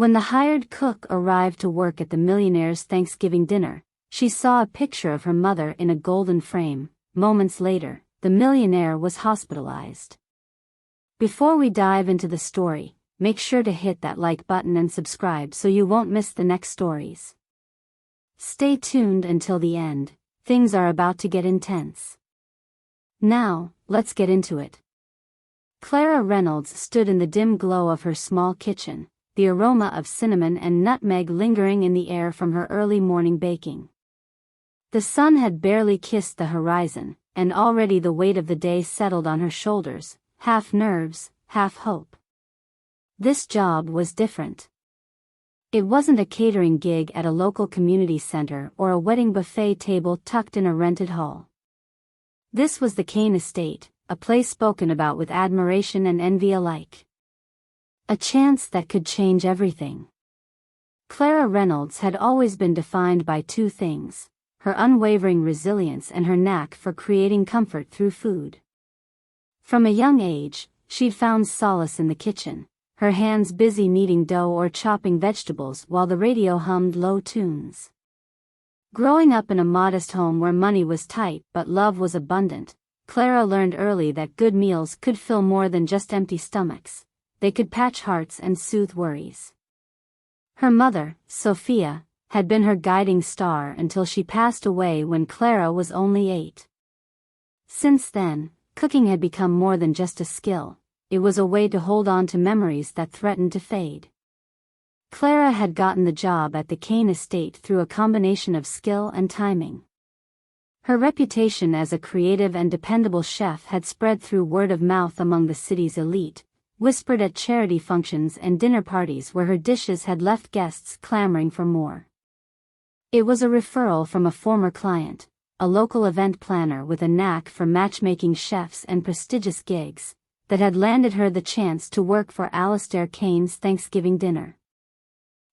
When the hired cook arrived to work at the Millionaire's Thanksgiving dinner, she saw a picture of her mother in a golden frame. Moments later, the millionaire was hospitalized. Before we dive into the story, make sure to hit that like button and subscribe so you won't miss the next stories. Stay tuned until the end, things are about to get intense. Now, let's get into it. Clara Reynolds stood in the dim glow of her small kitchen, the aroma of cinnamon and nutmeg lingering in the air from her early morning baking. The sun had barely kissed the horizon, and already the weight of the day settled on her shoulders, half nerves, half hope. This job was different. It wasn't a catering gig at a local community center or a wedding buffet table tucked in a rented hall. This was the Kane estate, a place spoken about with admiration and envy alike. A chance that could change everything. Clara Reynolds had always been defined by two things: her unwavering resilience and her knack for creating comfort through food. From a young age, she'd found solace in the kitchen, her hands busy kneading dough or chopping vegetables while the radio hummed low tunes. Growing up in a modest home where money was tight but love was abundant, Clara learned early that good meals could fill more than just empty stomachs. They could patch hearts and soothe worries. Her mother, Sophia, had been her guiding star until she passed away when Clara was only 8. Since then, cooking had become more than just a skill, it was a way to hold on to memories that threatened to fade. Clara had gotten the job at the Kane estate through a combination of skill and timing. Her reputation as a creative and dependable chef had spread through word of mouth among the city's elite, whispered at charity functions and dinner parties where her dishes had left guests clamoring for more. It was a referral from a former client, a local event planner with a knack for matchmaking chefs and prestigious gigs, that had landed her the chance to work for Alistair Kane's Thanksgiving dinner.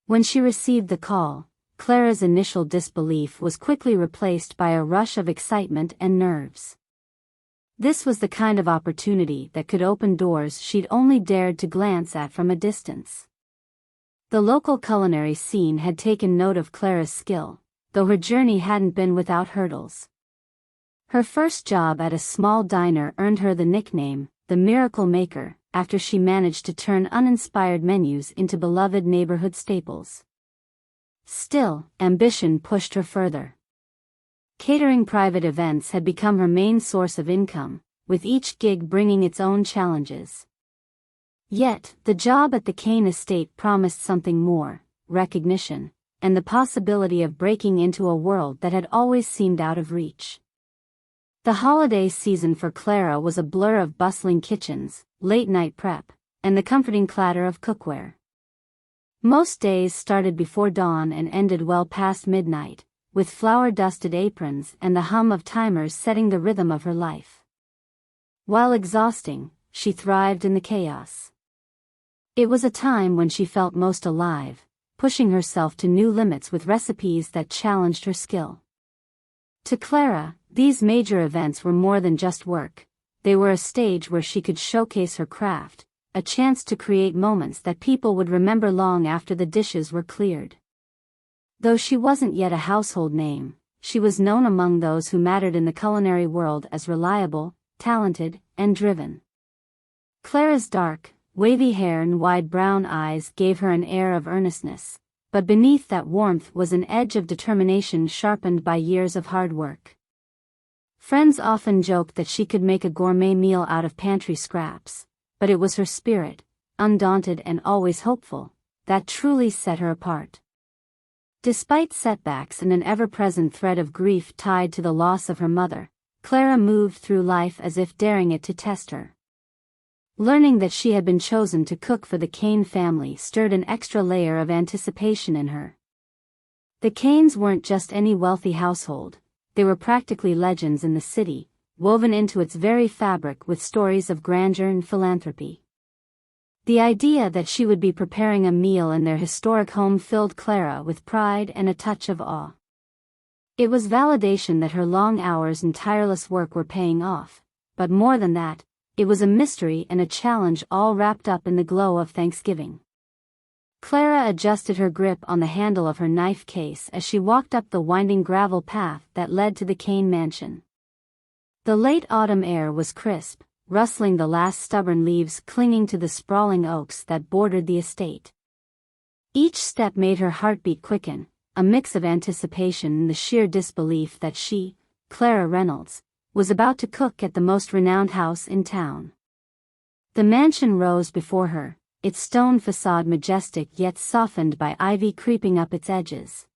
When she received the call, Clara's initial disbelief was quickly replaced by a rush of excitement and nerves. This was the kind of opportunity that could open doors she'd only dared to glance at from a distance. The local culinary scene had taken note of Clara's skill, though her journey hadn't been without hurdles. Her first job at a small diner earned her the nickname, the Miracle Maker, after she managed to turn uninspired menus into beloved neighborhood staples. Still, ambition pushed her further. Catering private events had become her main source of income, with each gig bringing its own challenges. Yet, the job at the Kane estate promised something more: recognition, and the possibility of breaking into a world that had always seemed out of reach. The holiday season for Clara was a blur of bustling kitchens, late-night prep, and the comforting clatter of cookware. Most days started before dawn and ended well past midnight, with flour-dusted aprons and the hum of timers setting the rhythm of her life. While exhausting, she thrived in the chaos. It was a time when she felt most alive, pushing herself to new limits with recipes that challenged her skill. To Clara, these major events were more than just work. They were a stage where she could showcase her craft, a chance to create moments that people would remember long after the dishes were cleared. Though she wasn't yet a household name, she was known among those who mattered in the culinary world as reliable, talented, and driven. Clara's dark, wavy hair and wide brown eyes gave her an air of earnestness, but beneath that warmth was an edge of determination sharpened by years of hard work. Friends often joked that she could make a gourmet meal out of pantry scraps, but it was her spirit, undaunted and always hopeful, that truly set her apart. Despite setbacks and an ever-present thread of grief tied to the loss of her mother, Clara moved through life as if daring it to test her. Learning that she had been chosen to cook for the Kane family stirred an extra layer of anticipation in her. The Kanes weren't just any wealthy household, they were practically legends in the city, woven into its very fabric with stories of grandeur and philanthropy. The idea that she would be preparing a meal in their historic home filled Clara with pride and a touch of awe. It was validation that her long hours and tireless work were paying off, but more than that, it was a mystery and a challenge all wrapped up in the glow of Thanksgiving. Clara adjusted her grip on the handle of her knife case as she walked up the winding gravel path that led to the Kane mansion. The late autumn air was crisp, rustling the last stubborn leaves clinging to the sprawling oaks that bordered the estate. Each step made her heartbeat quicken, a mix of anticipation and the sheer disbelief that she, Clara Reynolds, was about to cook at the most renowned house in town. The mansion rose before her, its stone facade majestic yet softened by ivy creeping up its edges.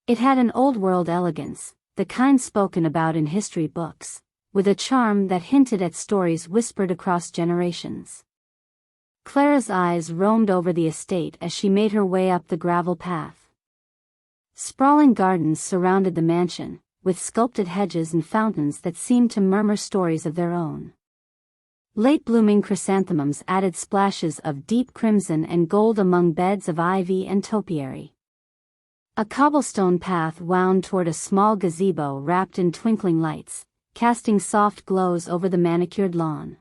It had an old-world elegance, the kind spoken about in history books, with a charm that hinted at stories whispered across generations. Clara's eyes roamed over the estate as she made her way up the gravel path. Sprawling gardens surrounded the mansion, with sculpted hedges and fountains that seemed to murmur stories of their own. Late-blooming chrysanthemums added splashes of deep crimson and gold among beds of ivy and topiary. A cobblestone path wound toward a small gazebo wrapped in twinkling lights, casting soft glows over the manicured lawn.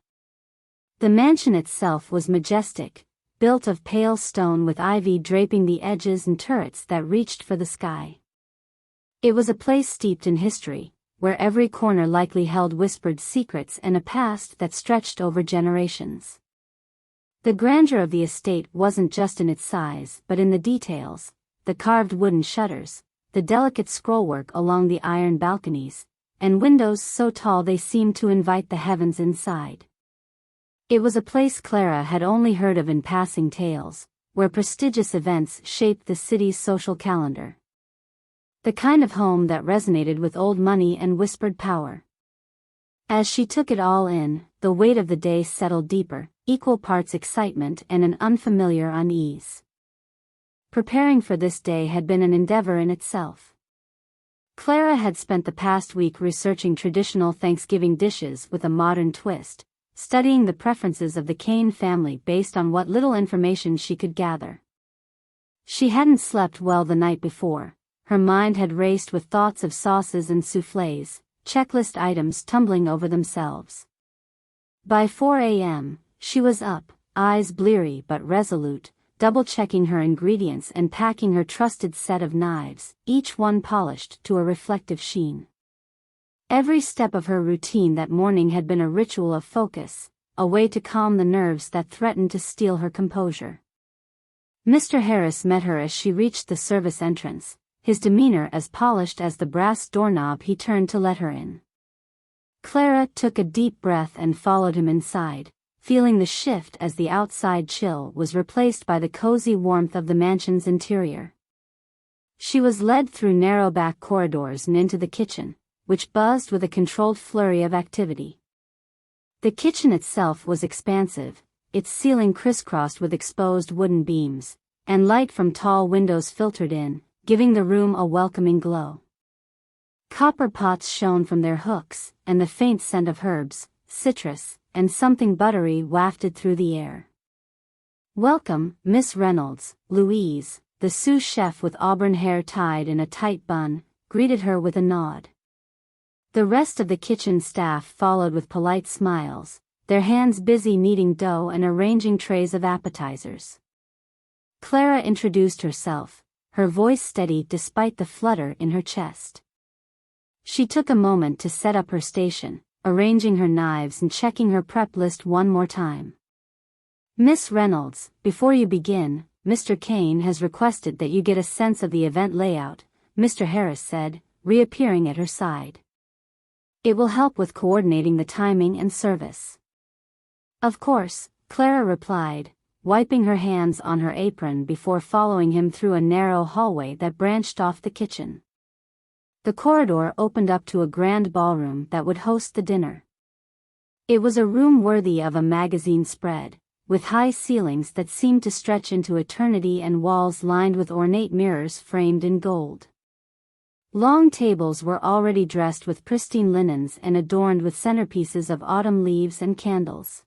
The mansion itself was majestic, built of pale stone with ivy draping the edges and turrets that reached for the sky. It was a place steeped in history, where every corner likely held whispered secrets and a past that stretched over generations. The grandeur of the estate wasn't just in its size but in the details, the carved wooden shutters, the delicate scrollwork along the iron balconies, and windows so tall they seemed to invite the heavens inside. It was a place Clara had only heard of in passing tales, where prestigious events shaped the city's social calendar. The kind of home that resonated with old money and whispered power. As she took it all in, the weight of the day settled deeper, equal parts excitement and an unfamiliar unease. Preparing for this day had been an endeavor in itself. Clara had spent the past week researching traditional Thanksgiving dishes with a modern twist, studying the preferences of the Kane family based on what little information she could gather. She hadn't slept well the night before. Her mind had raced with thoughts of sauces and soufflés, checklist items tumbling over themselves. By 4 a.m., she was up, eyes bleary but resolute, double-checking her ingredients and packing her trusted set of knives, each one polished to a reflective sheen. Every step of her routine that morning had been a ritual of focus, a way to calm the nerves that threatened to steal her composure. Mr. Harris met her as she reached the service entrance, his demeanor as polished as the brass doorknob he turned to let her in. Clara took a deep breath and followed him inside, feeling the shift as the outside chill was replaced by the cozy warmth of the mansion's interior. She was led through narrow back corridors and into the kitchen, which buzzed with a controlled flurry of activity. The kitchen itself was expansive, its ceiling crisscrossed with exposed wooden beams, and light from tall windows filtered in, giving the room a welcoming glow. Copper pots shone from their hooks, and the faint scent of herbs, citrus, and something buttery wafted through the air. "Welcome, Miss Reynolds," Louise, the sous chef with auburn hair tied in a tight bun, greeted her with a nod. The rest of the kitchen staff followed with polite smiles, their hands busy kneading dough and arranging trays of appetizers. Clara introduced herself, her voice steady despite the flutter in her chest. She took a moment to set up her station, arranging her knives and checking her prep list one more time. "Miss Reynolds, before you begin, Mr. Kane has requested that you get a sense of the event layout," Mr. Harris said, reappearing at her side. "It will help with coordinating the timing and service." "Of course," Clara replied, wiping her hands on her apron before following him through a narrow hallway that branched off the kitchen. The corridor opened up to a grand ballroom that would host the dinner. It was a room worthy of a magazine spread, with high ceilings that seemed to stretch into eternity and walls lined with ornate mirrors framed in gold. Long tables were already dressed with pristine linens and adorned with centerpieces of autumn leaves and candles.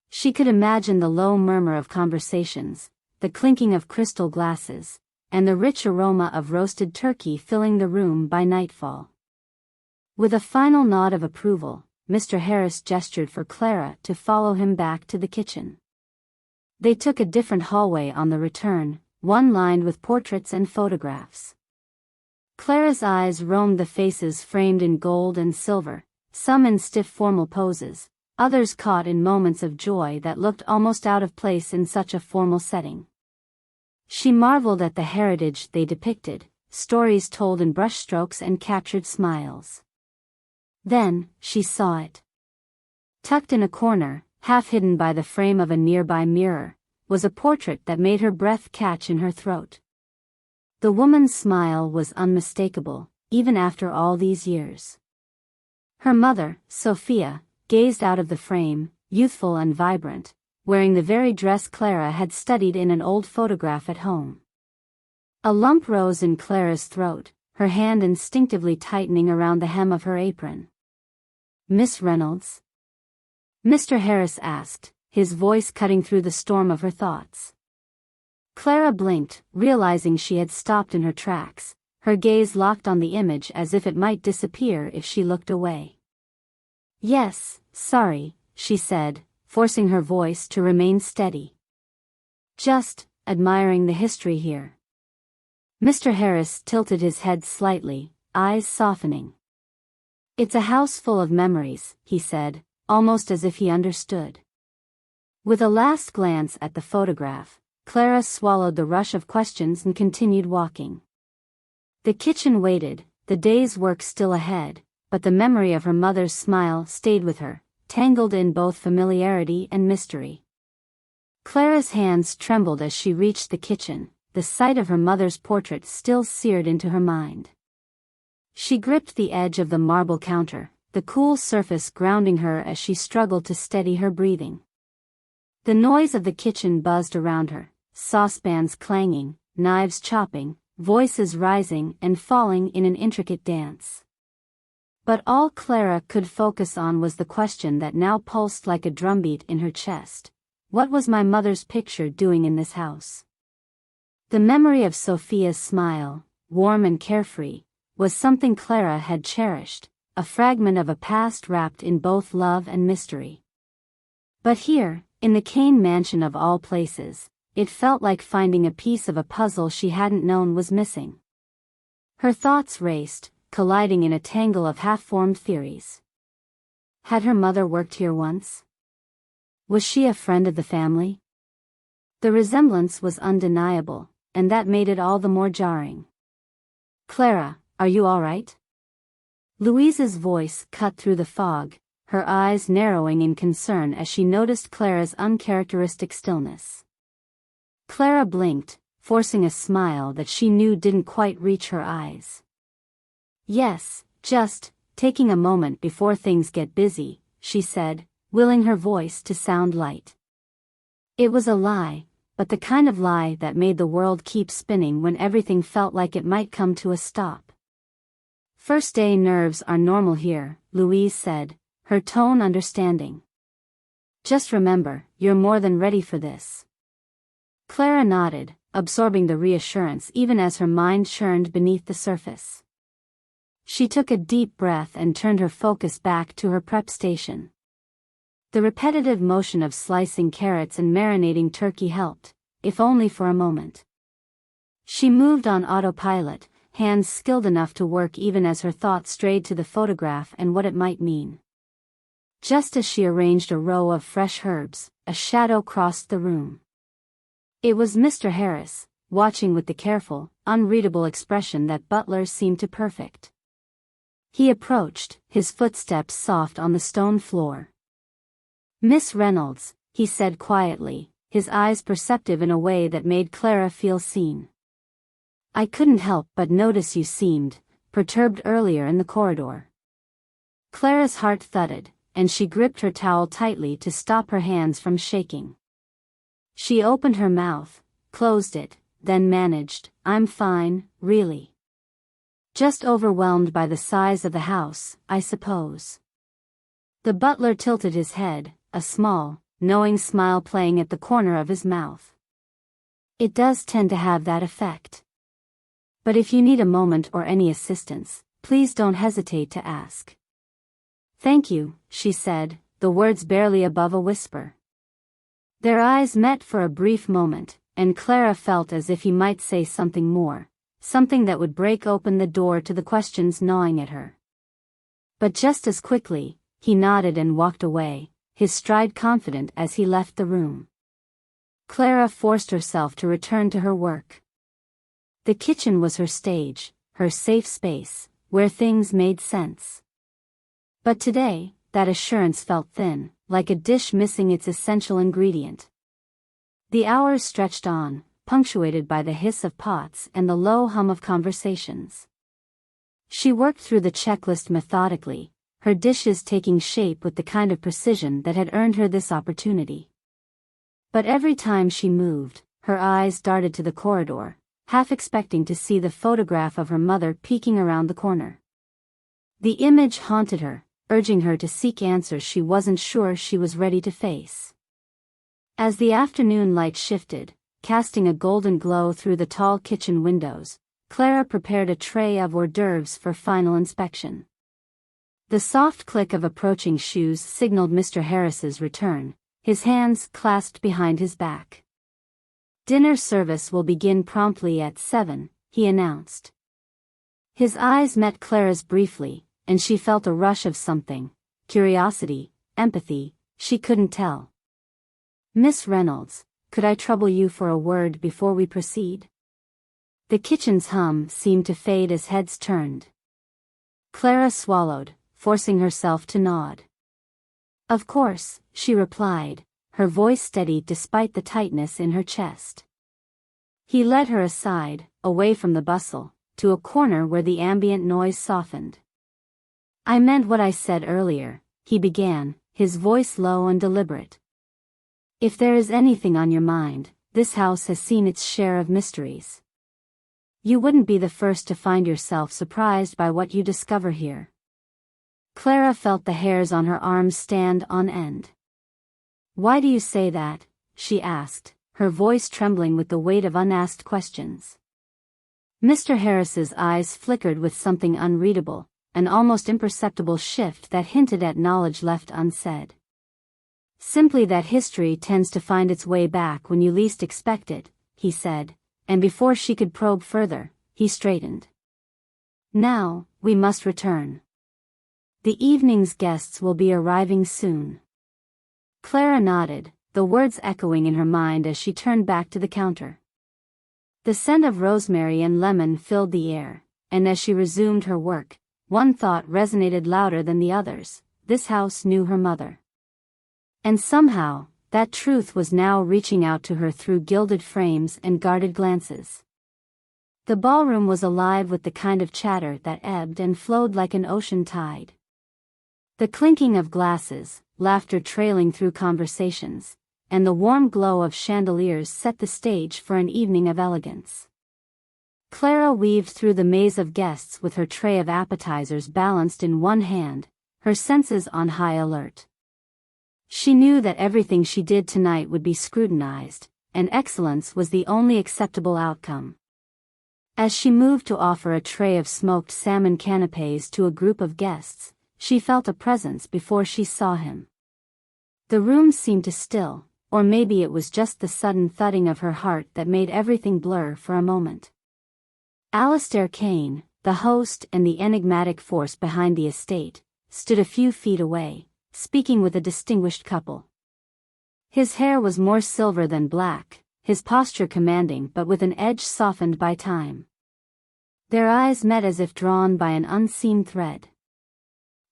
She could imagine the low murmur of conversations, the clinking of crystal glasses, and the rich aroma of roasted turkey filling the room by nightfall. With a final nod of approval, Mr. Harris gestured for Clara to follow him back to the kitchen. They took a different hallway on the return, one lined with portraits and photographs. Clara's eyes roamed the faces framed in gold and silver, some in stiff formal poses, others caught in moments of joy that looked almost out of place in such a formal setting. She marveled at the heritage they depicted, stories told in brushstrokes and captured smiles. Then, she saw it. Tucked in a corner, half hidden by the frame of a nearby mirror, was a portrait that made her breath catch in her throat. The woman's smile was unmistakable, even after all these years. Her mother, Sophia, gazed out of the frame, youthful and vibrant, wearing the very dress Clara had studied in an old photograph at home. A lump rose in Clara's throat, her hand instinctively tightening around the hem of her apron. "Miss Reynolds?" Mr. Harris asked, his voice cutting through the storm of her thoughts. Clara blinked, realizing she had stopped in her tracks, her gaze locked on the image as if it might disappear if she looked away. "Yes, sorry," she said, forcing her voice to remain steady. "Just admiring the history here." Mr. Harris tilted his head slightly, eyes softening. "It's a house full of memories," he said, almost as if he understood. With a last glance at the photograph, Clara swallowed the rush of questions and continued walking. The kitchen waited, the day's work still ahead, but the memory of her mother's smile stayed with her, tangled in both familiarity and mystery. Clara's hands trembled as she reached the kitchen, the sight of her mother's portrait still seared into her mind. She gripped the edge of the marble counter, the cool surface grounding her as she struggled to steady her breathing. The noise of the kitchen buzzed around her, saucepans clanging, knives chopping, voices rising and falling in an intricate dance. But all Clara could focus on was the question that now pulsed like a drumbeat in her chest. What was my mother's picture doing in this house? The memory of Sophia's smile, warm and carefree, was something Clara had cherished, a fragment of a past wrapped in both love and mystery. But here, in the Kane mansion of all places, it felt like finding a piece of a puzzle she hadn't known was missing. Her thoughts raced, colliding in a tangle of half-formed theories. Had her mother worked here once? Was she a friend of the family? The resemblance was undeniable, and that made it all the more jarring. "Clara, are you all right?" Louise's voice cut through the fog, her eyes narrowing in concern as she noticed Clara's uncharacteristic stillness. Clara blinked, forcing a smile that she knew didn't quite reach her eyes. "Yes, just taking a moment before things get busy," she said, willing her voice to sound light. It was a lie, but the kind of lie that made the world keep spinning when everything felt like it might come to a stop. "First day nerves are normal here," Louise said, her tone understanding. "Just remember, you're more than ready for this." Clara nodded, absorbing the reassurance even as her mind churned beneath the surface. She took a deep breath and turned her focus back to her prep station. The repetitive motion of slicing carrots and marinating turkey helped, if only for a moment. She moved on autopilot, hands skilled enough to work even as her thoughts strayed to the photograph and what it might mean. Just as she arranged a row of fresh herbs, a shadow crossed the room. It was Mr. Harris, watching with the careful, unreadable expression that butlers seemed to perfect. He approached, his footsteps soft on the stone floor. "Miss Reynolds," he said quietly, his eyes perceptive in a way that made Clara feel seen. "I couldn't help but notice you seemed perturbed earlier in the corridor." Clara's heart thudded, and she gripped her towel tightly to stop her hands from shaking. She opened her mouth, closed it, then managed, "I'm fine, really. Just overwhelmed by the size of the house, I suppose." The butler tilted his head, a small, knowing smile playing at the corner of his mouth. "It does tend to have that effect. But if you need a moment or any assistance, please don't hesitate to ask." "Thank you," she said, the words barely above a whisper. Their eyes met for a brief moment, and Clara felt as if he might say something more, something that would break open the door to the questions gnawing at her. But just as quickly, he nodded and walked away, his stride confident as he left the room. Clara forced herself to return to her work. The kitchen was her stage, her safe space, where things made sense. But today, that assurance felt thin, like a dish missing its essential ingredient. The hours stretched on, punctuated by the hiss of pots and the low hum of conversations. She worked through the checklist methodically, her dishes taking shape with the kind of precision that had earned her this opportunity. But every time she moved, her eyes darted to the corridor, half expecting to see the photograph of her mother peeking around the corner. The image haunted her, urging her to seek answers she wasn't sure she was ready to face. As the afternoon light shifted, casting a golden glow through the tall kitchen windows, Clara prepared a tray of hors d'oeuvres for final inspection. The soft click of approaching shoes signaled Mr. Harris's return, his hands clasped behind his back. "Dinner service will begin promptly at 7, he announced. His eyes met Clara's briefly, and she felt a rush of something, curiosity, empathy, she couldn't tell. "Miss Reynolds, could I trouble you for a word before we proceed?" The kitchen's hum seemed to fade as heads turned. Clara swallowed, forcing herself to nod. "Of course," she replied, her voice steady despite the tightness in her chest. He led her aside, away from the bustle, to a corner where the ambient noise softened. "I meant what I said earlier," he began, his voice low and deliberate. "If there is anything on your mind, this house has seen its share of mysteries. You wouldn't be the first to find yourself surprised by what you discover here." Clara felt the hairs on her arms stand on end. "Why do you say that?" she asked, her voice trembling with the weight of unasked questions. Mr. Harris's eyes flickered with something unreadable, an almost imperceptible shift that hinted at knowledge left unsaid. "Simply that history tends to find its way back when you least expect it," he said, and before she could probe further, he straightened. "Now, we must return. The evening's guests will be arriving soon." Clara nodded, the words echoing in her mind as she turned back to the counter. The scent of rosemary and lemon filled the air, and as she resumed her work, one thought resonated louder than the others: this house knew her mother. And somehow, that truth was now reaching out to her through gilded frames and guarded glances. The ballroom was alive with the kind of chatter that ebbed and flowed like an ocean tide. The clinking of glasses, laughter trailing through conversations, and the warm glow of chandeliers set the stage for an evening of elegance. Clara weaved through the maze of guests with her tray of appetizers balanced in one hand, her senses on high alert. She knew that everything she did tonight would be scrutinized, and excellence was the only acceptable outcome. As she moved to offer a tray of smoked salmon canapés to a group of guests, she felt a presence before she saw him. The room seemed to still, or maybe it was just the sudden thudding of her heart that made everything blur for a moment. Alistair Kane, the host and the enigmatic force behind the estate, stood a few feet away, speaking with a distinguished couple. His hair was more silver than black, his posture commanding but with an edge softened by time. Their eyes met as if drawn by an unseen thread.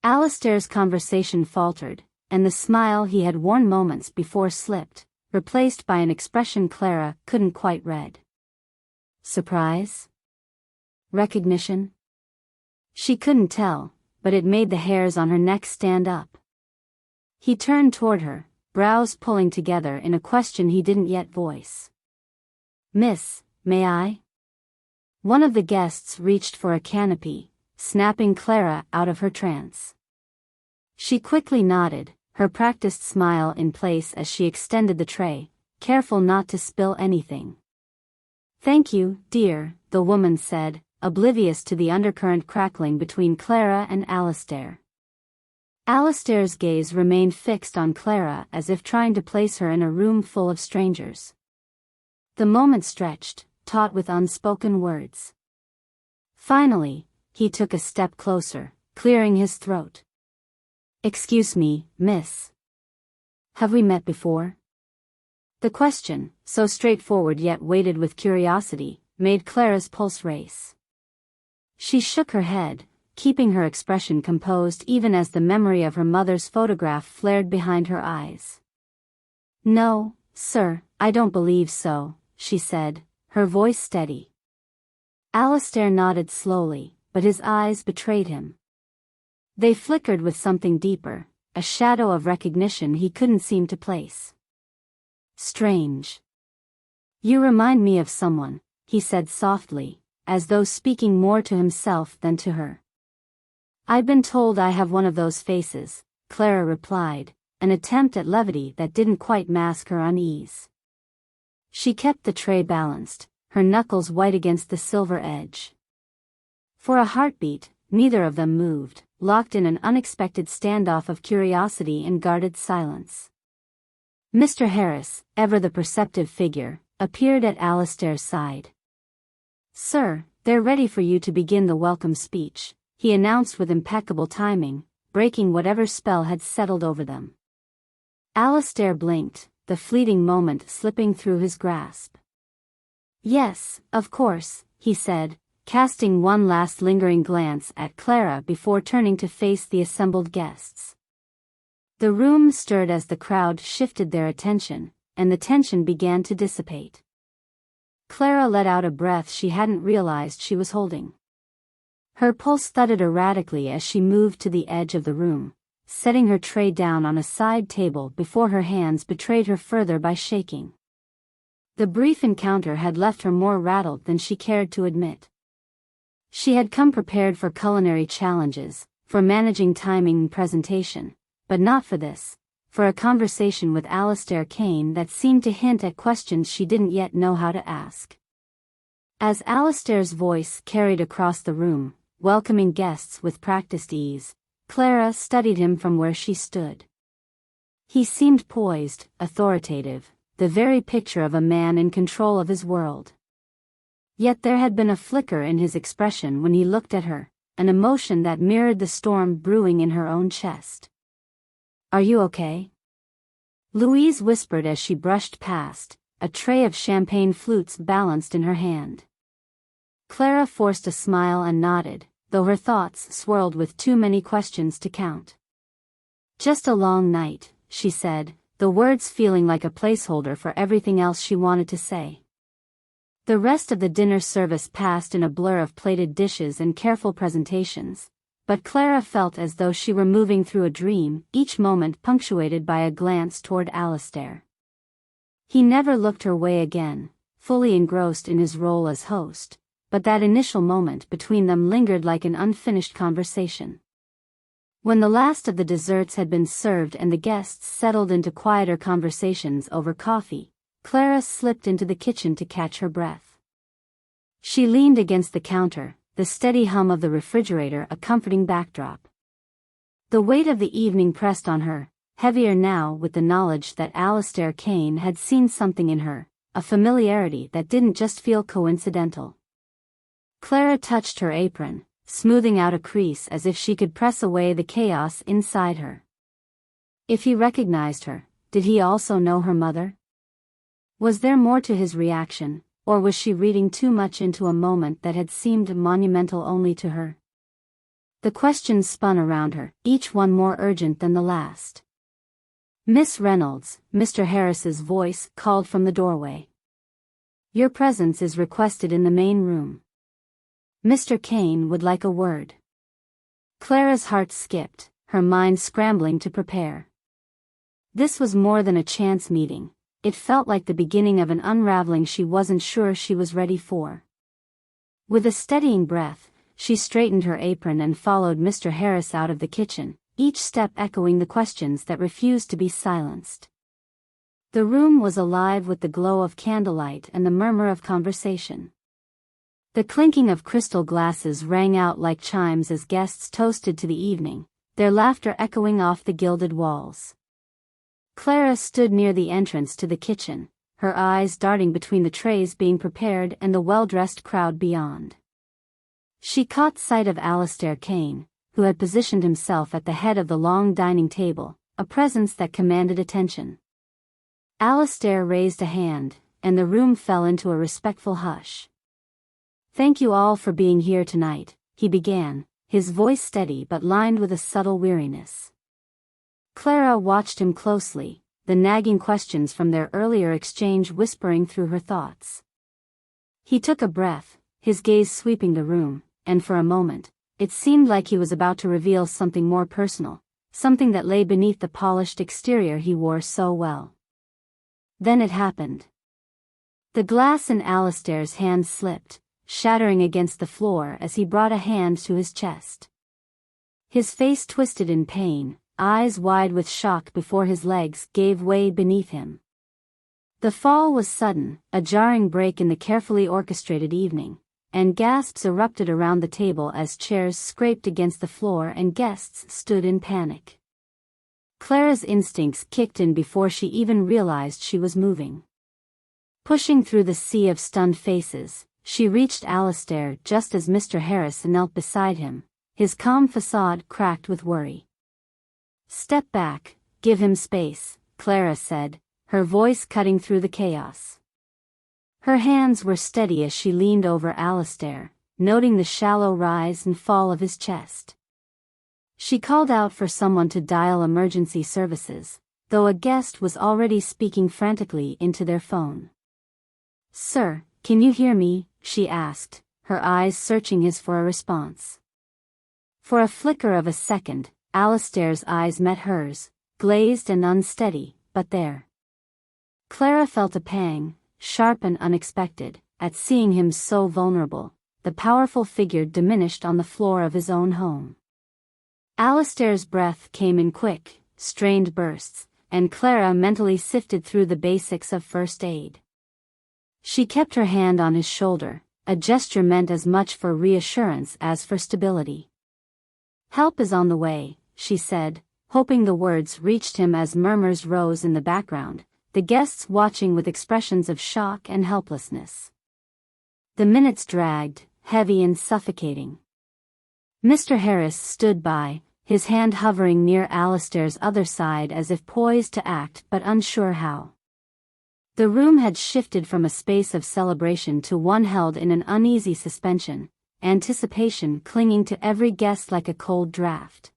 Alistair's conversation faltered, and the smile he had worn moments before slipped, replaced by an expression Clara couldn't quite read. Surprise? Recognition? She couldn't tell, but it made the hairs on her neck stand up. He turned toward her, brows pulling together in a question he didn't yet voice. "Miss, may I?" One of the guests reached for a canopy, snapping Clara out of her trance. She quickly nodded, her practiced smile in place as she extended the tray, careful not to spill anything. "Thank you, dear," the woman said, oblivious to the undercurrent crackling between Clara and Alistair. Alistair's gaze remained fixed on Clara as if trying to place her in a room full of strangers. The moment stretched, taut with unspoken words. Finally, he took a step closer, clearing his throat. "Excuse me, miss. Have we met before?" The question, so straightforward yet weighted with curiosity, made Clara's pulse race. She shook her head, keeping her expression composed even as the memory of her mother's photograph flared behind her eyes. "No, sir, I don't believe so," she said, her voice steady. Alistair nodded slowly, but his eyes betrayed him. They flickered with something deeper, a shadow of recognition he couldn't seem to place. "Strange. You remind me of someone," he said softly, as though speaking more to himself than to her. "I've been told I have one of those faces," Clara replied, an attempt at levity that didn't quite mask her unease. She kept the tray balanced, her knuckles white against the silver edge. For a heartbeat, neither of them moved, locked in an unexpected standoff of curiosity and guarded silence. Mr. Harris, ever the perceptive figure, appeared at Alistair's side. "Sir, they're ready for you to begin the welcome speech," he announced with impeccable timing, breaking whatever spell had settled over them. Alistair blinked, the fleeting moment slipping through his grasp. "Yes, of course," he said, casting one last lingering glance at Clara before turning to face the assembled guests. The room stirred as the crowd shifted their attention, and the tension began to dissipate. Clara let out a breath she hadn't realized she was holding. Her pulse thudded erratically as she moved to the edge of the room, setting her tray down on a side table before her hands betrayed her further by shaking. The brief encounter had left her more rattled than she cared to admit. She had come prepared for culinary challenges, for managing timing and presentation, but not for this, for a conversation with Alistair Kane that seemed to hint at questions she didn't yet know how to ask. As Alistair's voice carried across the room, welcoming guests with practiced ease, Clara studied him from where she stood. He seemed poised, authoritative, the very picture of a man in control of his world. Yet there had been a flicker in his expression when he looked at her, an emotion that mirrored the storm brewing in her own chest. "Are you okay?" Louise whispered as she brushed past, a tray of champagne flutes balanced in her hand. Clara forced a smile and nodded, though her thoughts swirled with too many questions to count. "Just a long night," she said, the words feeling like a placeholder for everything else she wanted to say. The rest of the dinner service passed in a blur of plated dishes and careful presentations, but Clara felt as though she were moving through a dream, each moment punctuated by a glance toward Alistair. He never looked her way again, fully engrossed in his role as host, but that initial moment between them lingered like an unfinished conversation. When the last of the desserts had been served and the guests settled into quieter conversations over coffee, Clara slipped into the kitchen to catch her breath. She leaned against the counter, the steady hum of the refrigerator a comforting backdrop. The weight of the evening pressed on her, heavier now with the knowledge that Alistair Kane had seen something in her, a familiarity that didn't just feel coincidental. Clara touched her apron, smoothing out a crease as if she could press away the chaos inside her. If he recognized her, did he also know her mother? Was there more to his reaction, or was she reading too much into a moment that had seemed monumental only to her? The questions spun around her, each one more urgent than the last. "Miss Reynolds," Mr. Harris's voice called from the doorway. "Your presence is requested in the main room. Mr. Kane would like a word." Clara's heart skipped, her mind scrambling to prepare. This was more than a chance meeting. It felt like the beginning of an unraveling she wasn't sure she was ready for. With a steadying breath, she straightened her apron and followed Mr. Harris out of the kitchen, each step echoing the questions that refused to be silenced. The room was alive with the glow of candlelight and the murmur of conversation. The clinking of crystal glasses rang out like chimes as guests toasted to the evening, their laughter echoing off the gilded walls. Clara stood near the entrance to the kitchen, her eyes darting between the trays being prepared and the well-dressed crowd beyond. She caught sight of Alistair Kane, who had positioned himself at the head of the long dining table, a presence that commanded attention. Alistair raised a hand, and the room fell into a respectful hush. "Thank you all for being here tonight," he began, his voice steady but lined with a subtle weariness. Clara watched him closely, the nagging questions from their earlier exchange whispering through her thoughts. He took a breath, his gaze sweeping the room, and for a moment, it seemed like he was about to reveal something more personal, something that lay beneath the polished exterior he wore so well. Then it happened. The glass in Alistair's hand slipped, shattering against the floor as he brought a hand to his chest. His face twisted in pain, eyes wide with shock before his legs gave way beneath him. The fall was sudden, a jarring break in the carefully orchestrated evening, and gasps erupted around the table as chairs scraped against the floor and guests stood in panic. Clara's instincts kicked in before she even realized she was moving. Pushing through the sea of stunned faces, she reached Alistair just as Mr. Harris knelt beside him, his calm facade cracked with worry. "Step back, give him space," Clara said, her voice cutting through the chaos. Her hands were steady as she leaned over Alistair, noting the shallow rise and fall of his chest. She called out for someone to dial emergency services, though a guest was already speaking frantically into their phone. "Sir, can you hear me?" she asked, her eyes searching his for a response. For a flicker of a second, Alistair's eyes met hers, glazed and unsteady, but there. Clara felt a pang, sharp and unexpected, at seeing him so vulnerable, the powerful figure diminished on the floor of his own home. Alistair's breath came in quick, strained bursts, and Clara mentally sifted through the basics of first aid. She kept her hand on his shoulder, a gesture meant as much for reassurance as for stability. "Help is on the way," she said, hoping the words reached him as murmurs rose in the background, the guests watching with expressions of shock and helplessness. The minutes dragged, heavy and suffocating. Mr. Harris stood by, his hand hovering near Alistair's other side as if poised to act but unsure how. The room had shifted from a space of celebration to one held in an uneasy suspension, anticipation clinging to every guest like a cold draft.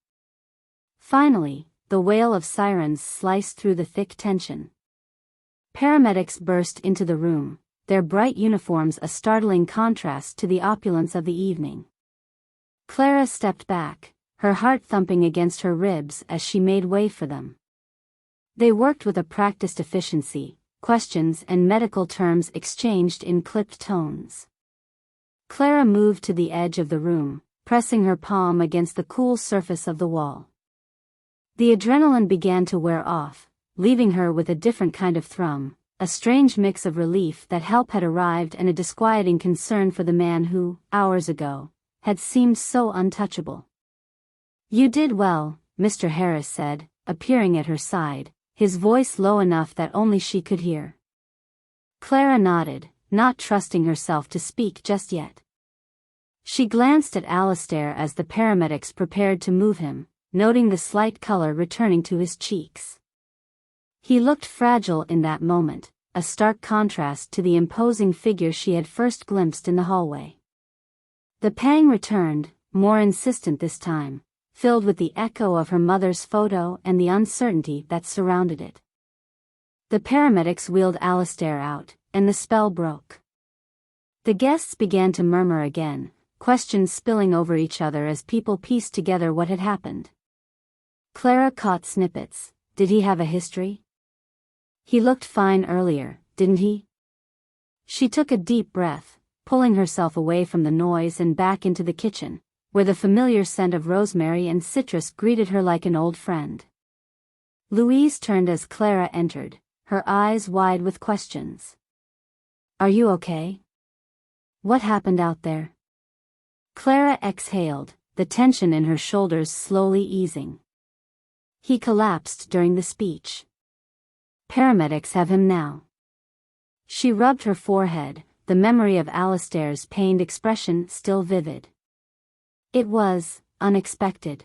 Finally, the wail of sirens sliced through the thick tension. Paramedics burst into the room, their bright uniforms a startling contrast to the opulence of the evening. Clara stepped back, her heart thumping against her ribs as she made way for them. They worked with a practiced efficiency, questions and medical terms exchanged in clipped tones. Clara moved to the edge of the room, pressing her palm against the cool surface of the wall. The adrenaline began to wear off, leaving her with a different kind of thrum, a strange mix of relief that help had arrived and a disquieting concern for the man who, hours ago, had seemed so untouchable. "You did well," Mr. Harris said, appearing at her side, his voice low enough that only she could hear. Clara nodded, not trusting herself to speak just yet. She glanced at Alistair as the paramedics prepared to move him, noting the slight color returning to his cheeks. He looked fragile in that moment, a stark contrast to the imposing figure she had first glimpsed in the hallway. The pang returned, more insistent this time, filled with the echo of her mother's photo and the uncertainty that surrounded it. The paramedics wheeled Alistair out, and the spell broke. The guests began to murmur again, questions spilling over each other as people pieced together what had happened. Clara caught snippets. Did he have a history? He looked fine earlier, didn't he? She took a deep breath, pulling herself away from the noise and back into the kitchen, where the familiar scent of rosemary and citrus greeted her like an old friend. Louise turned as Clara entered, her eyes wide with questions. "Are you okay? What happened out there?" Clara exhaled, the tension in her shoulders slowly easing. He collapsed during the speech. Paramedics have him now. She rubbed her forehead, the memory of Alistair's pained expression still vivid. It was unexpected.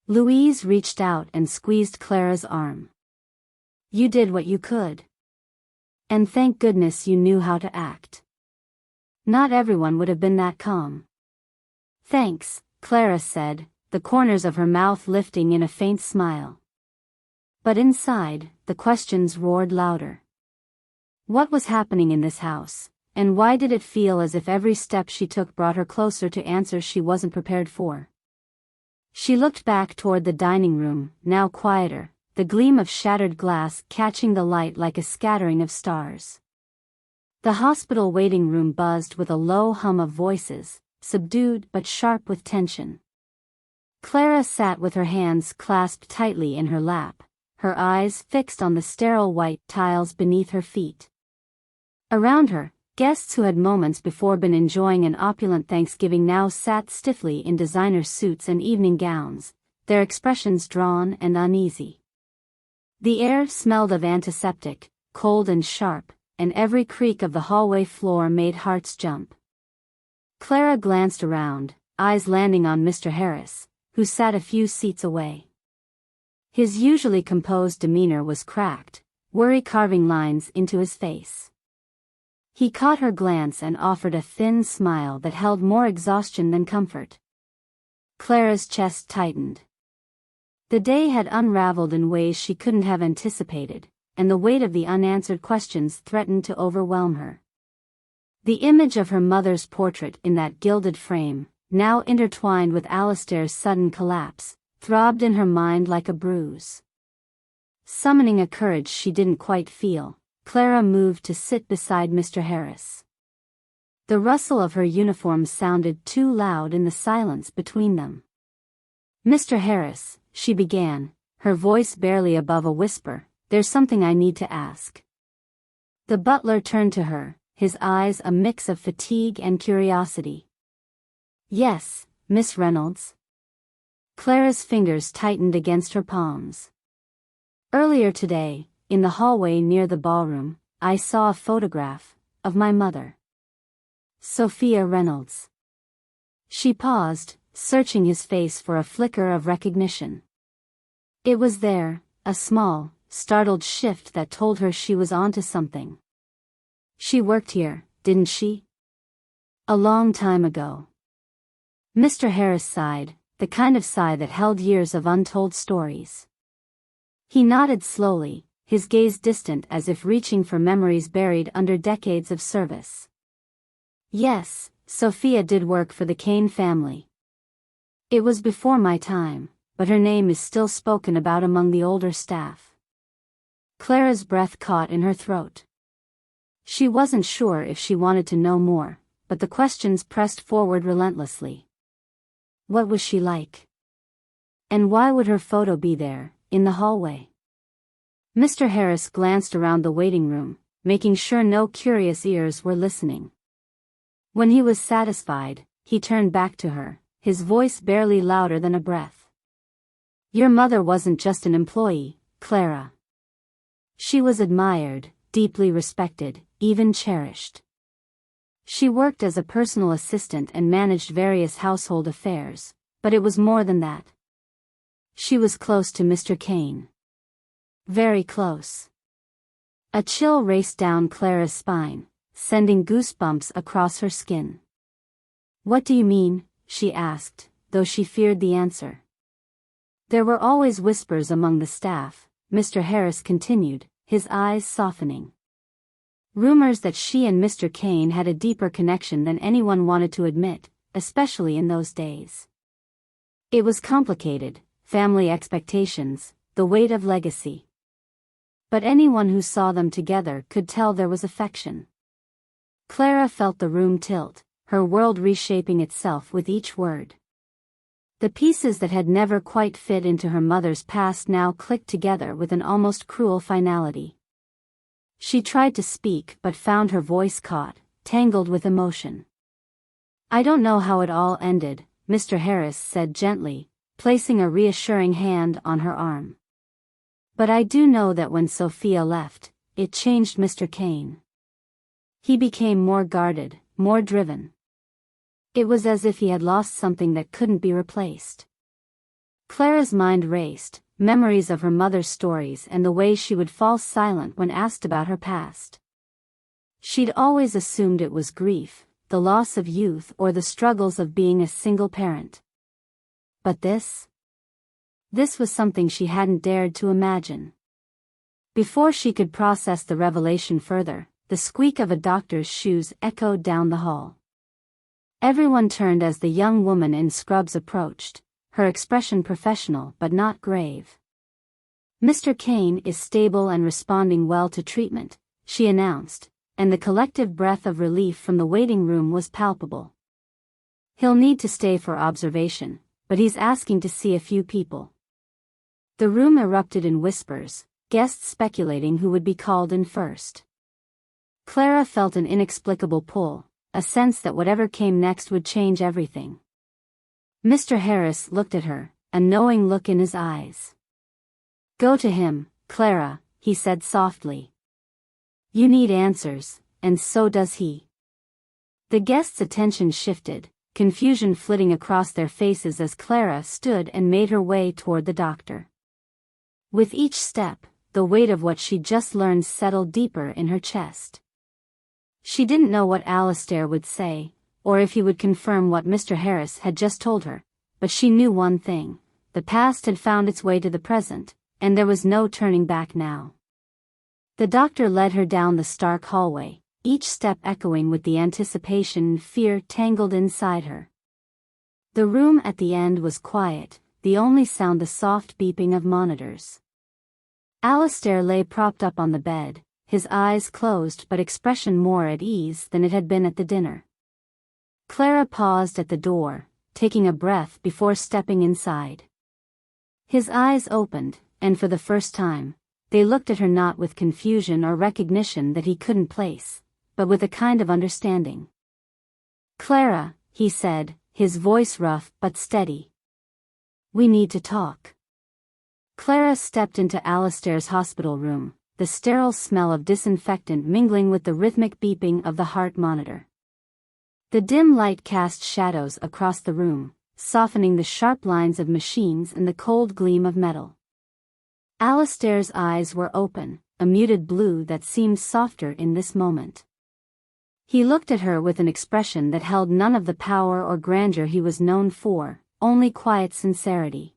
Louise reached out and squeezed Clara's arm. You did what you could. And thank goodness you knew how to act. Not everyone would have been that calm. Thanks, Clara said, the corners of her mouth lifting in a faint smile. But inside, the questions roared louder. What was happening in this house, and why did it feel as if every step she took brought her closer to answers she wasn't prepared for? She looked back toward the dining room, now quieter, the gleam of shattered glass catching the light like a scattering of stars. The hospital waiting room buzzed with a low hum of voices, subdued but sharp with tension. Clara sat with her hands clasped tightly in her lap, her eyes fixed on the sterile white tiles beneath her feet. Around her, guests who had moments before been enjoying an opulent Thanksgiving now sat stiffly in designer suits and evening gowns, their expressions drawn and uneasy. The air smelled of antiseptic, cold and sharp, and every creak of the hallway floor made hearts jump. Clara glanced around, eyes landing on Mr. Harris, who sat a few seats away. His usually composed demeanor was cracked, worry carving lines into his face. He caught her glance and offered a thin smile that held more exhaustion than comfort. Clara's chest tightened. The day had unraveled in ways she couldn't have anticipated, and the weight of the unanswered questions threatened to overwhelm her. The image of her mother's portrait in that gilded frame, now intertwined with Alistair's sudden collapse, throbbed in her mind like a bruise. Summoning a courage she didn't quite feel, Clara moved to sit beside Mr. Harris. The rustle of her uniform sounded too loud in the silence between them. Mr. Harris, she began, her voice barely above a whisper, there's something I need to ask. The butler turned to her, his eyes a mix of fatigue and curiosity. Yes, Miss Reynolds. Clara's fingers tightened against her palms. Earlier today, in the hallway near the ballroom, I saw a photograph of my mother. Sophia Reynolds. She paused, searching his face for a flicker of recognition. It was there, a small, startled shift that told her she was onto something. She worked here, didn't she? A long time ago. Mr. Harris sighed, the kind of sigh that held years of untold stories. He nodded slowly, his gaze distant as if reaching for memories buried under decades of service. Yes, Sophia did work for the Kane family. It was before my time, but her name is still spoken about among the older staff. Clara's breath caught in her throat. She wasn't sure if she wanted to know more, but the questions pressed forward relentlessly. What was she like? And why would her photo be there, in the hallway? Mr. Harris glanced around the waiting room, making sure no curious ears were listening. When he was satisfied, he turned back to her, his voice barely louder than a breath. Your mother wasn't just an employee, Clara. She was admired, deeply respected, even cherished. She worked as a personal assistant and managed various household affairs, but it was more than that. She was close to Mr. Kane. Very close. A chill raced down Clara's spine, sending goosebumps across her skin. What do you mean? She asked, though she feared the answer. There were always whispers among the staff, Mr. Harris continued, his eyes softening. Rumors that she and Mr. Kane had a deeper connection than anyone wanted to admit, especially in those days. It was complicated, family expectations, the weight of legacy. But anyone who saw them together could tell there was affection. Clara felt the room tilt, her world reshaping itself with each word. The pieces that had never quite fit into her mother's past now clicked together with an almost cruel finality. She tried to speak but found her voice caught, tangled with emotion. I don't know how it all ended, Mr. Harris said gently, placing a reassuring hand on her arm. But I do know that when Sophia left, it changed Mr. Kane. He became more guarded, more driven. It was as if he had lost something that couldn't be replaced. Clara's mind raced, memories of her mother's stories and the way she would fall silent when asked about her past. She'd always assumed it was grief, the loss of youth or the struggles of being a single parent. But this was something she hadn't dared to imagine. Before she could process the revelation further, the squeak of a doctor's shoes echoed down the hall. Everyone turned as the young woman in scrubs approached, her expression professional but not grave. "Mr. Kane is stable and responding well to treatment," she announced, and the collective breath of relief from the waiting room was palpable. "He'll need to stay for observation, but he's asking to see a few people." The room erupted in whispers, guests speculating who would be called in first. Clara felt an inexplicable pull, a sense that whatever came next would change everything. Mr. Harris looked at her, a knowing look in his eyes. "Go to him, Clara," he said softly. "You need answers, and so does he." The guests' attention shifted, confusion flitting across their faces as Clara stood and made her way toward the doctor. With each step, the weight of what she'd just learned settled deeper in her chest. She didn't know what Alistair would say, or if he would confirm what Mr. Harris had just told her, but she knew one thing: the past had found its way to the present, and there was no turning back now. The doctor led her down the stark hallway, each step echoing with the anticipation and fear tangled inside her. The room at the end was quiet, the only sound the soft beeping of monitors. Alistair lay propped up on the bed, his eyes closed but expression more at ease than it had been at the dinner. Clara paused at the door, taking a breath before stepping inside. His eyes opened, and for the first time, they looked at her not with confusion or recognition that he couldn't place, but with a kind of understanding. "Clara," he said, his voice rough but steady. "We need to talk." Clara stepped into Alistair's hospital room, the sterile smell of disinfectant mingling with the rhythmic beeping of the heart monitor. The dim light cast shadows across the room, softening the sharp lines of machines and the cold gleam of metal. Alistair's eyes were open, a muted blue that seemed softer in this moment. He looked at her with an expression that held none of the power or grandeur he was known for, only quiet sincerity.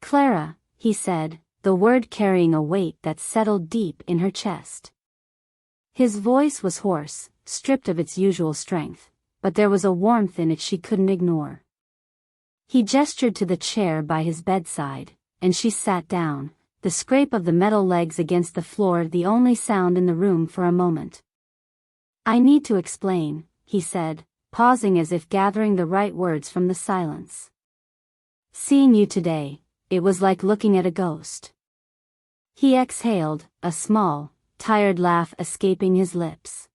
"Clara," he said, the word carrying a weight that settled deep in her chest. His voice was hoarse, stripped of its usual strength, but there was a warmth in it she couldn't ignore. He gestured to the chair by his bedside, and she sat down, the scrape of the metal legs against the floor the only sound in the room for a moment. "I need to explain," he said, pausing as if gathering the right words from the silence. "Seeing you today, it was like looking at a ghost." He exhaled, a small, tired laugh escaping his lips.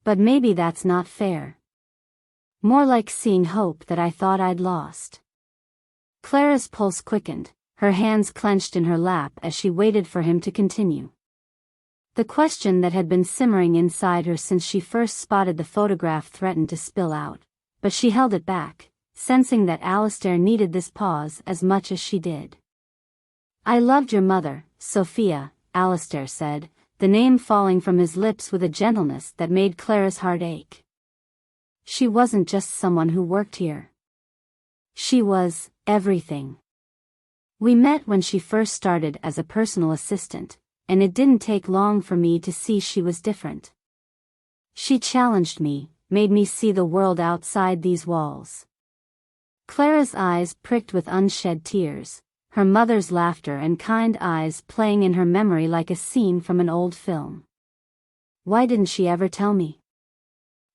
"But maybe that's not fair. More like seeing hope that I thought I'd lost." Clara's pulse quickened, her hands clenched in her lap as she waited for him to continue. The question that had been simmering inside her since she first spotted the photograph threatened to spill out, but she held it back, sensing that Alistair needed this pause as much as she did. "I loved your mother, Sophia," Alistair said, the name falling from his lips with a gentleness that made Clara's heart ache. "She wasn't just someone who worked here. She was everything. We met when she first started as a personal assistant, and it didn't take long for me to see she was different. She challenged me, made me see the world outside these walls." Clara's eyes pricked with unshed tears, her mother's laughter and kind eyes playing in her memory like a scene from an old film. "Why didn't she ever tell me?"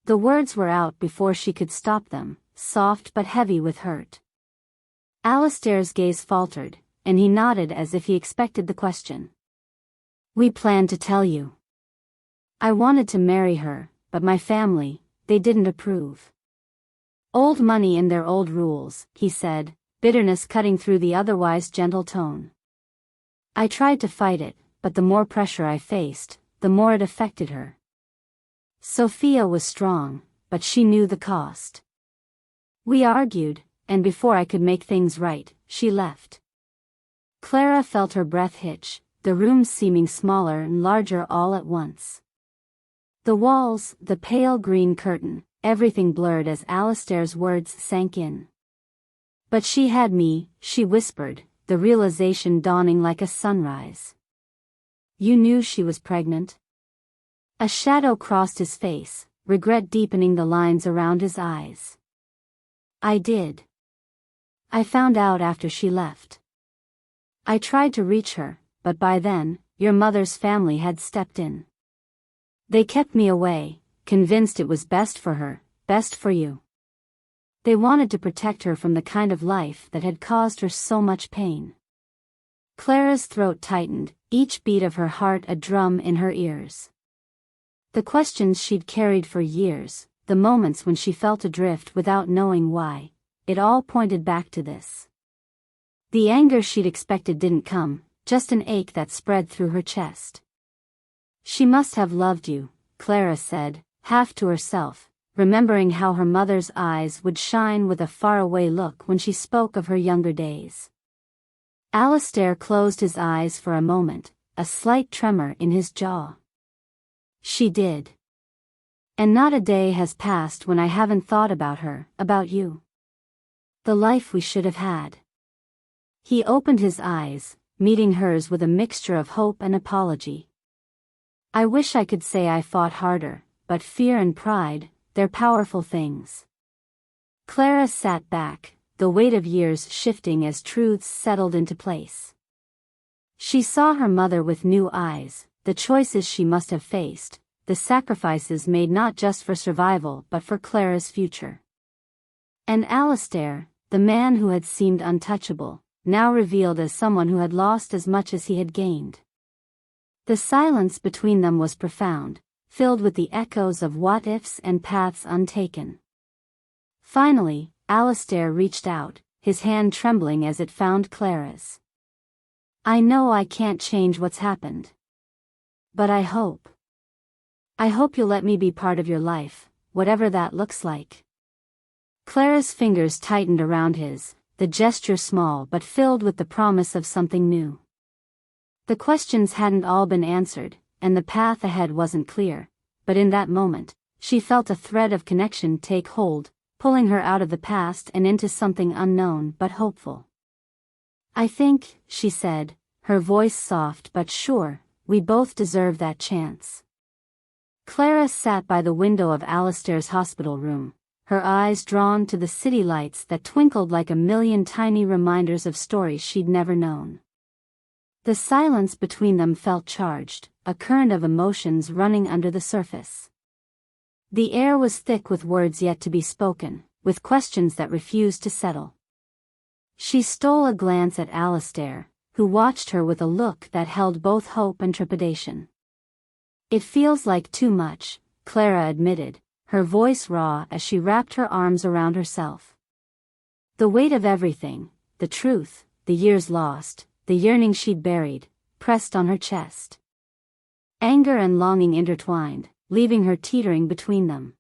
The words were out before she could stop them, soft but heavy with hurt. Alistair's gaze faltered, and he nodded as if he expected the question. "We planned to tell you. I wanted to marry her, but my family, they didn't approve." Old money and their old rules, he said, bitterness cutting through the otherwise gentle tone. I tried to fight it, but the more pressure I faced, the more it affected her. Sophia was strong, but she knew the cost. We argued, and before I could make things right, she left. Clara felt her breath hitch, the room seeming smaller and larger all at once. The walls, the pale green curtain, everything blurred as Alistair's words sank in. But she had me, she whispered, the realization dawning like a sunrise. You knew she was pregnant? A shadow crossed his face, regret deepening the lines around his eyes. I did. I found out after she left. I tried to reach her, but by then, your mother's family had stepped in. They kept me away, convinced it was best for her, best for you. They wanted to protect her from the kind of life that had caused her so much pain. Clara's throat tightened, each beat of her heart a drum in her ears. The questions she'd carried for years, the moments when she felt adrift without knowing why, it all pointed back to this. The anger she'd expected didn't come, just an ache that spread through her chest. She must have loved you, Clara said, half to herself, remembering how her mother's eyes would shine with a faraway look when she spoke of her younger days. Alistair closed his eyes for a moment, a slight tremor in his jaw. She did. And not a day has passed when I haven't thought about her, about you. The life we should have had. He opened his eyes, meeting hers with a mixture of hope and apology. I wish I could say I fought harder, but fear and pride, they're powerful things. Clara sat back, the weight of years shifting as truths settled into place. She saw her mother with new eyes, the choices she must have faced, the sacrifices made not just for survival but for Clara's future. And Alistair, the man who had seemed untouchable, now revealed as someone who had lost as much as he had gained. The silence between them was profound, filled with the echoes of what-ifs and paths untaken. Finally, Alistair reached out, his hand trembling as it found Clara's. I know I can't change what's happened. But I hope you'll let me be part of your life, whatever that looks like. Clara's fingers tightened around his, the gesture small but filled with the promise of something new. The questions hadn't all been answered, and the path ahead wasn't clear, but in that moment, she felt a thread of connection take hold, pulling her out of the past and into something unknown but hopeful. I think, she said, her voice soft but sure, we both deserve that chance. Clara sat by the window of Alistair's hospital room, her eyes drawn to the city lights that twinkled like a million tiny reminders of stories she'd never known. The silence between them felt charged, a current of emotions running under the surface. The air was thick with words yet to be spoken, with questions that refused to settle. She stole a glance at Alistair, who watched her with a look that held both hope and trepidation. It feels like too much, Clara admitted, her voice raw as she wrapped her arms around herself. The weight of everything, the truth, the years lost, the yearning she'd buried, pressed on her chest. Anger and longing intertwined, leaving her teetering between them.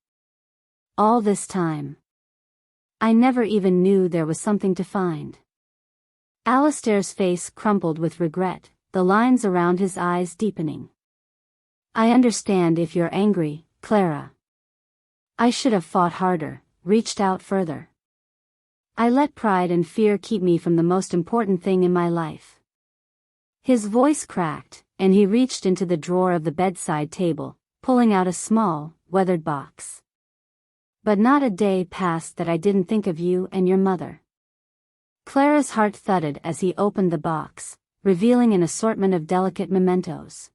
All this time. I never even knew there was something to find. Alistair's face crumpled with regret, the lines around his eyes deepening. I understand if you're angry, Clara. I should have fought harder, reached out further. I let pride and fear keep me from the most important thing in my life. His voice cracked, and he reached into the drawer of the bedside table, pulling out a small, weathered box. But not a day passed that I didn't think of you and your mother. Clara's heart thudded as he opened the box, revealing an assortment of delicate mementos.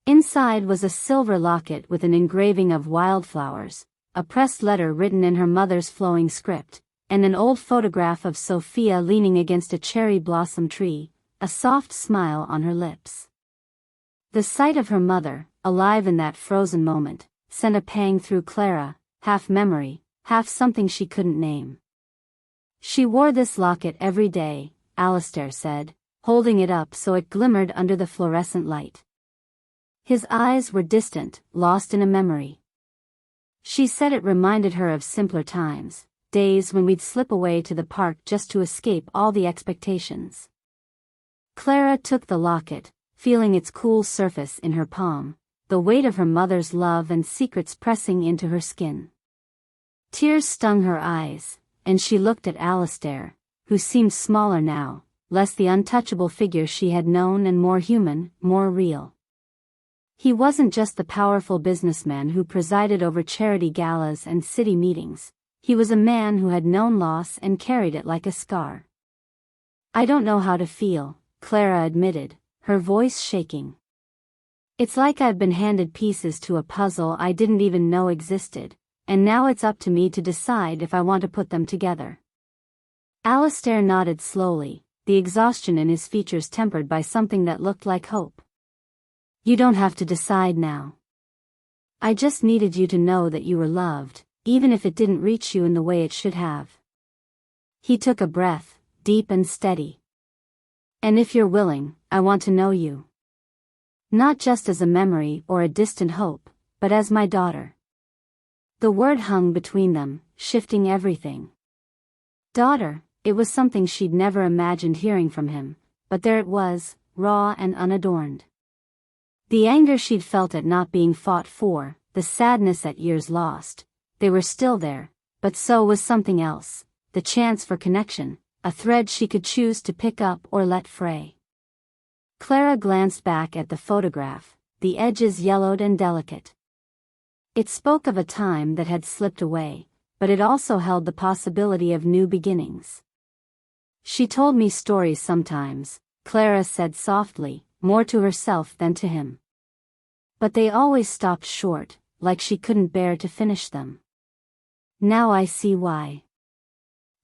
Inside was a silver locket with an engraving of wildflowers, a pressed letter written in her mother's flowing script, and an old photograph of Sophia leaning against a cherry blossom tree, a soft smile on her lips. The sight of her mother, alive in that frozen moment, sent a pang through Clara, half memory, half something she couldn't name. She wore this locket every day, Alistair said, holding it up so it glimmered under the fluorescent light. His eyes were distant, lost in a memory. She said it reminded her of simpler times, days when we'd slip away to the park just to escape all the expectations. Clara took the locket, feeling its cool surface in her palm, the weight of her mother's love and secrets pressing into her skin. Tears stung her eyes, and she looked at Alistair, who seemed smaller now, less the untouchable figure she had known and more human, more real. He wasn't just the powerful businessman who presided over charity galas and city meetings. He was a man who had known loss and carried it like a scar. "I don't know how to feel," Clara admitted, her voice shaking. "It's like I've been handed pieces to a puzzle I didn't even know existed, and now it's up to me to decide if I want to put them together." Alistair nodded slowly, the exhaustion in his features tempered by something that looked like hope. "You don't have to decide now. I just needed you to know that you were loved, even if it didn't reach you in the way it should have." He took a breath, deep and steady. "And if you're willing, I want to know you. Not just as a memory or a distant hope, but as my daughter." The word hung between them, shifting everything. Daughter, it was something she'd never imagined hearing from him, but there it was, raw and unadorned. The anger she'd felt at not being fought for, the sadness at years lost, they were still there, but so was something else, the chance for connection, a thread she could choose to pick up or let fray. Clara glanced back at the photograph, the edges yellowed and delicate. It spoke of a time that had slipped away, but it also held the possibility of new beginnings. "She told me stories sometimes," Clara said softly, more to herself than to him. "But they always stopped short, like she couldn't bear to finish them. Now I see why."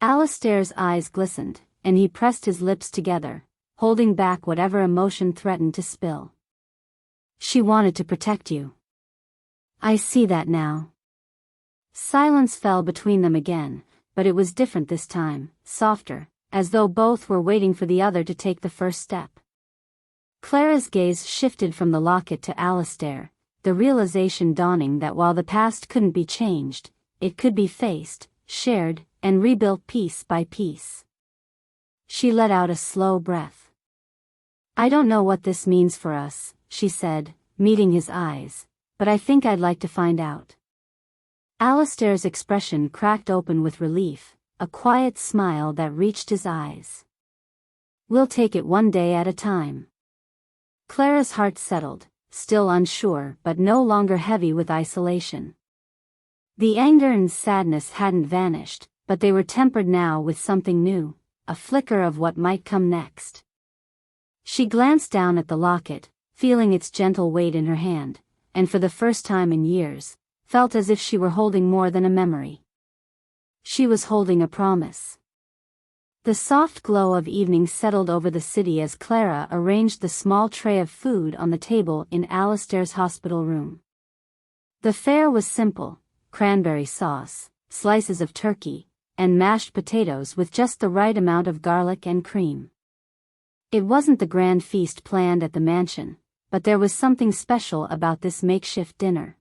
Alistair's eyes glistened, and he pressed his lips together, holding back whatever emotion threatened to spill. "She wanted to protect you. I see that now." Silence fell between them again, but it was different this time, softer, as though both were waiting for the other to take the first step. Clara's gaze shifted from the locket to Alistair, the realization dawning that while the past couldn't be changed, it could be faced, shared, and rebuilt piece by piece. She let out a slow breath. "I don't know what this means for us," she said, meeting his eyes, "but I think I'd like to find out." Alistair's expression cracked open with relief, a quiet smile that reached his eyes. "We'll take it one day at a time." Clara's heart settled, still unsure but no longer heavy with isolation. The anger and sadness hadn't vanished, but they were tempered now with something new, a flicker of what might come next. She glanced down at the locket, feeling its gentle weight in her hand, and for the first time in years, felt as if she were holding more than a memory. She was holding a promise. The soft glow of evening settled over the city as Clara arranged the small tray of food on the table in Alistair's hospital room. The fare was simple: cranberry sauce, slices of turkey, and mashed potatoes with just the right amount of garlic and cream. It wasn't the grand feast planned at the mansion, but there was something special about this makeshift dinner.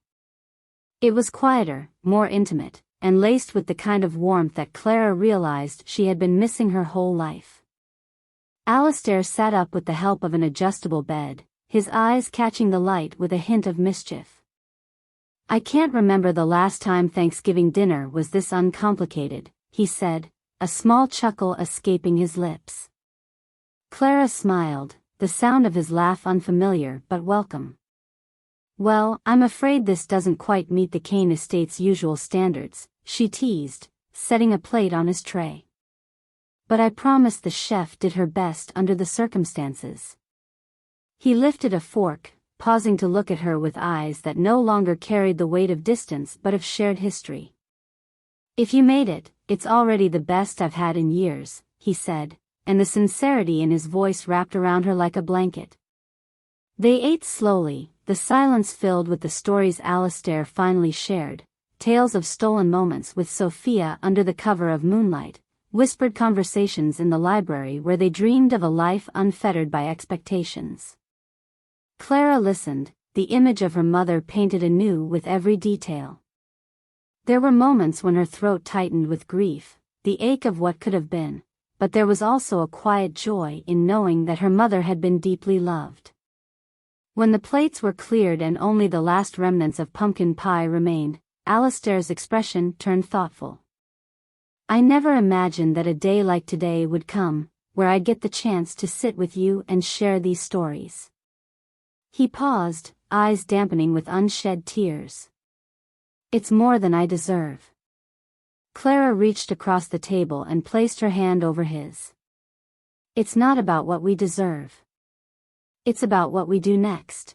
It was quieter, more intimate, and laced with the kind of warmth that Clara realized she had been missing her whole life. Alistair sat up with the help of an adjustable bed, his eyes catching the light with a hint of mischief. "I can't remember the last time Thanksgiving dinner was this uncomplicated," he said, a small chuckle escaping his lips. Clara smiled, the sound of his laugh unfamiliar but welcome. "Well, I'm afraid this doesn't quite meet the Kane estate's usual standards," she teased, setting a plate on his tray. "But I promise the chef did her best under the circumstances." He lifted a fork, pausing to look at her with eyes that no longer carried the weight of distance but of shared history. "If you made it, it's already the best I've had in years," he said, and the sincerity in his voice wrapped around her like a blanket. They ate slowly, the silence filled with the stories Alistair finally shared, tales of stolen moments with Sophia under the cover of moonlight, whispered conversations in the library where they dreamed of a life unfettered by expectations. Clara listened, the image of her mother painted anew with every detail. There were moments when her throat tightened with grief, the ache of what could have been, but there was also a quiet joy in knowing that her mother had been deeply loved. When the plates were cleared and only the last remnants of pumpkin pie remained, Alistair's expression turned thoughtful. "I never imagined that a day like today would come, where I'd get the chance to sit with you and share these stories." He paused, eyes dampening with unshed tears. "It's more than I deserve." Clara reached across the table and placed her hand over his. "It's not about what we deserve. It's about what we do next."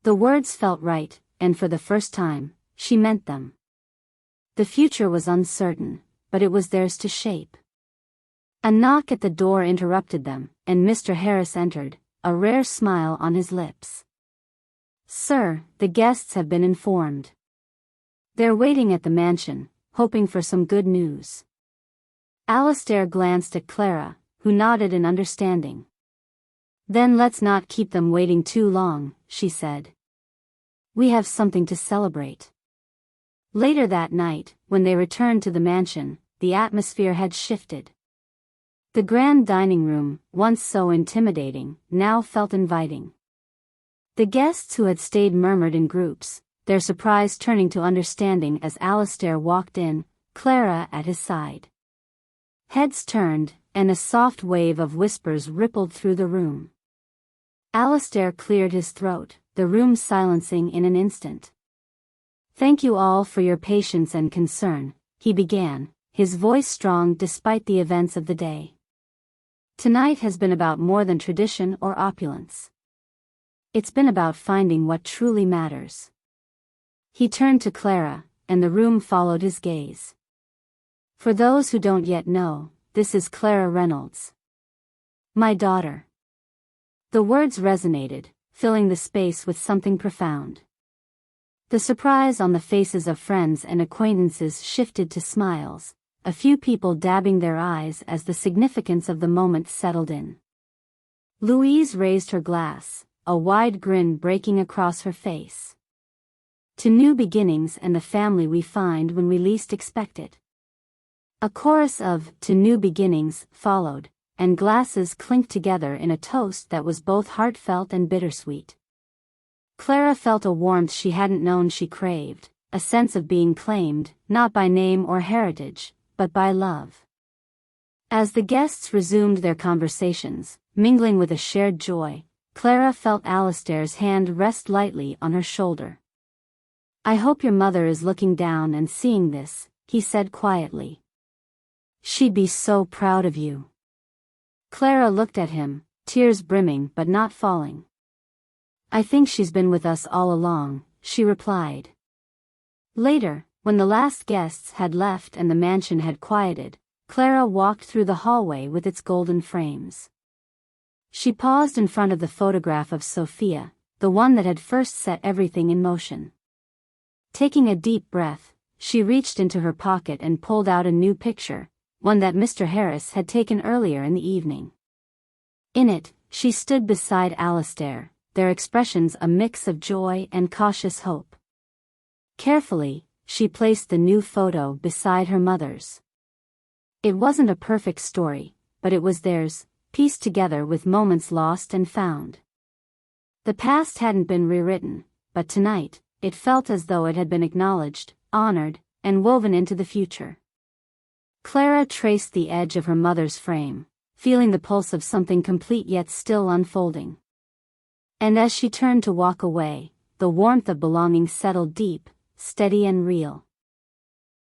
The words felt right, and for the first time, she meant them. The future was uncertain, but it was theirs to shape. A knock at the door interrupted them, and Mr. Harris entered, a rare smile on his lips. "Sir, the guests have been informed. They're waiting at the mansion, hoping for some good news." Alistair glanced at Clara, who nodded in understanding. "Then let's not keep them waiting too long," she said. "We have something to celebrate." Later that night, when they returned to the mansion, the atmosphere had shifted. The grand dining room, once so intimidating, now felt inviting. The guests who had stayed murmured in groups, their surprise turning to understanding as Alistair walked in, Clara at his side. Heads turned, and a soft wave of whispers rippled through the room. Alistair cleared his throat, the room silencing in an instant. "Thank you all for your patience and concern," he began, his voice strong despite the events of the day. "Tonight has been about more than tradition or opulence. It's been about finding what truly matters." He turned to Clara, and the room followed his gaze. "For those who don't yet know, this is Clara Reynolds. My daughter." The words resonated, filling the space with something profound. The surprise on the faces of friends and acquaintances shifted to smiles, a few people dabbing their eyes as the significance of the moment settled in. Louise raised her glass, a wide grin breaking across her face. "To new beginnings and the family we find when we least expect it." A chorus of "to new beginnings" followed, and glasses clinked together in a toast that was both heartfelt and bittersweet. Clara felt a warmth she hadn't known she craved, a sense of being claimed, not by name or heritage, but by love. As the guests resumed their conversations, mingling with a shared joy, Clara felt Alistair's hand rest lightly on her shoulder. "I hope your mother is looking down and seeing this," he said quietly. "She'd be so proud of you." Clara looked at him, tears brimming but not falling. "I think she's been with us all along," she replied. Later, when the last guests had left and the mansion had quieted, Clara walked through the hallway with its golden frames. She paused in front of the photograph of Sophia, the one that had first set everything in motion. Taking a deep breath, she reached into her pocket and pulled out a new picture, one that Mr. Harris had taken earlier in the evening. In it, she stood beside Alistair, their expressions a mix of joy and cautious hope. Carefully, she placed the new photo beside her mother's. It wasn't a perfect story, but it was theirs, pieced together with moments lost and found. The past hadn't been rewritten, but tonight, it felt as though it had been acknowledged, honored, and woven into the future. Clara traced the edge of her mother's frame, feeling the pulse of something complete yet still unfolding. And as she turned to walk away, the warmth of belonging settled deep, steady and real.